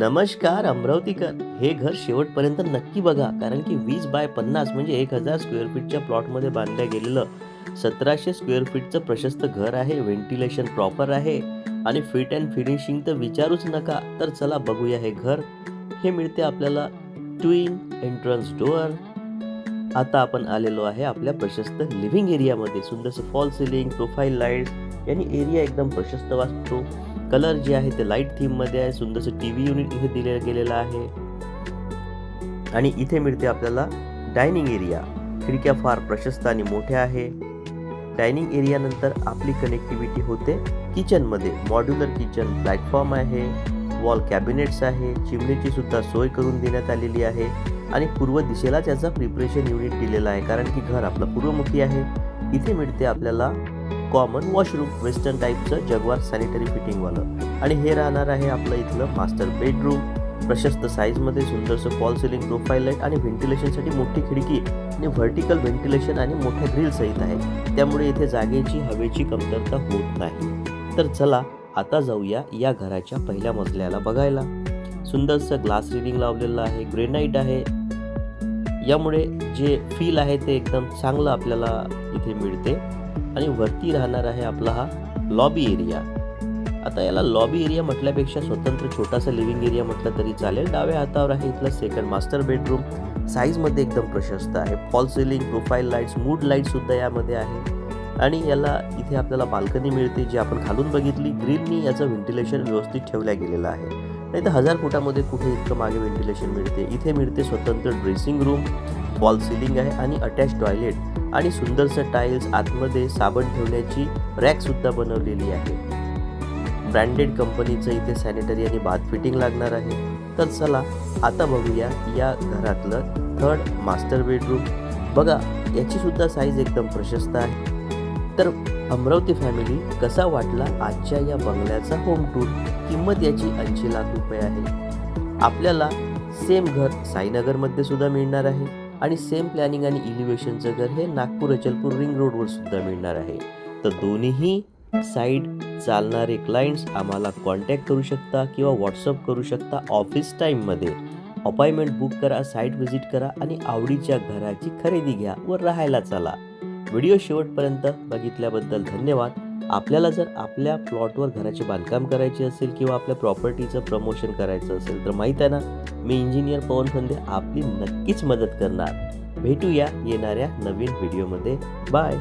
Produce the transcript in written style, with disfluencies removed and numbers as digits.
नमस्कार अमरावतीकर, हे घर शेवटपर्यंत नक्की बघा, कारण की 20 बाय 50 म्हणजे 1000 स्क्वेअर फीटच्या प्लॉटमध्ये बांधल्या गेलेलं 1700 स्क्वेअर फीटचं प्रशस्त घर आहे. व्हेंटिलेशन प्रॉपर आहे आणि फिट अँड फिनिशिंग तर विचारूच नका. तर चला बघूया हे घर. हे मिळते आपल्याला ट्विन एंट्रन्स डोअर. आता आपण आलेलो आहे आपल्या प्रशस्त लिव्हिंग एरियामध्ये. सुंदरसं फॉल सिलिंग, प्रोफाईल लाईट यांनी एरिया एकदम प्रशस्त वाटतो. कलर जे आहे ते लाईट थीममध्ये आहे. सुंदरसं टीव्ही युनिट इथे दिलं गेलेलं आहे आणि इथे मिळते आपल्याला डायनिंग एरिया. खिडक्या फार प्रशस्त आणि मोठ्या आहे. डायनिंग एरिया नंतर आपली कनेक्टिव्हिटी होते किचनमध्ये. मॉड्युलर किचन प्लॅटफॉर्म आहे, वॉल कॅबिनेट्स आहे, चिमणीची सुद्धा सोय करून देण्यात आलेली आहे आणि पूर्व दिशेला त्याचा प्रिपरेशन युनिट दिलेला आहे, कारण की घर आपलं पूर्वमुखी आहे. इथे मिळते आपल्याला कॉमन वॉशरूम, वेस्टर्न टाईपचं जगवार सॅनिटरी फिटिंगवालं. आणि हे राहणार आहे आपलं इथलं मास्टर बेडरूम. प्रशस्त साईजमध्ये सुंदरसं फॉल सिलिंग, प्रोफाईल लाईट आणि व्हेंटिलेशनसाठी मोठी खिडकी आणि व्हर्टिकल व्हेंटिलेशन आणि मोठ्या ग्रिल सहित आहे. त्यामुळे इथे जागेची, हवेची कमतरता होत नाही. तर चला आता जाऊया या घराच्या पहिल्या मजल्याला बघायला. सुंदरसं ग्लास रिडिंग लावलेलं आहे, ग्रेनाईट आहे. यामुळे जे फील आहे ते एकदम चांगलं आपल्याला इथे मिळते. आणि वरती राहणार आहे आपला हा लॉबी एरिया. आता याला लॉबी एरिया म्हटल्यापेक्षा स्वतंत्र छोटासा लिव्हिंग एरिया म्हटलं तरी चालेल. डाव्या हातावर आहे इथलं सेकंड मास्टर बेडरूम. साईजमध्ये एकदम प्रशस्त आहे. Fall ceiling, profile lights, mood light सुद्धा यामध्ये आहे. आणि याला इथे आपल्याला बाल्कनी मिळते, जी आपण खालून बघितली. ग्रिलनी याचं व्हेंटिलेशन व्यवस्थित ठेवलं गेलेलं आहे. नाही तर 1000 फुटामध्ये कुठे इतकं मागे व्हेंटिलेशन मिळते. इथे मिळते स्वतंत्र ड्रेसिंग रूम, फॉल सिलिंग आहे आणि अटॅच टॉयलेट आणि सुंदरसं टाईल्स. आतमध्ये साबण ठेवण्याची रॅक सुद्धा बनवलेली आहे. ब्रँडेड कंपनीचं इथे सॅनिटरी आणि बाथ फिटिंग लागणार आहे. तर चला आता बघूया या घरातलं थर्ड मास्टर बेडरूम. बघा, याची सुद्धा साईज एकदम प्रशस्त आहे. तर अमरावती फॅमिली, कसा वाटला आजच्या या बंगल्याचा होम टूर? किंमत याची 80 लाख रुपये आहे. आपल्याला सेम घर साईनगरमध्ये सुद्धा मिळणार आहे आणि सेम प्लॅनिंग आणि इलिव्हेशनचं घर हे नागपूर अचलपूर रिंग रोडवर सुद्धा मिळणार आहे. तर दोन्हीही साईड चालणारे क्लायंट्स आम्हाला कॉन्टॅक्ट करू शकता किंवा व्हॉट्सअप करू शकता. ऑफिस टाईममध्ये अपॉइंटमेंट बुक करा, साईट व्हिजिट करा आणि आवडीच्या घराची खरेदी घ्या व राहायला चला. व्हिडिओ शेवटपर्यंत बघितल्याबद्दल धन्यवाद. आपल्याला जर आपल्या प्लॉटवर घराचे बांधकाम करायचे असेल किंवा आपल्या प्रॉपर्टीचं प्रमोशन करायचं असेल तर माहीत आहे ना, मी इंजिनियर पवन खंदे आपली नक्कीच मदत करणार. भेटूया येणाऱ्या नवीन व्हिडिओमध्ये. बाय.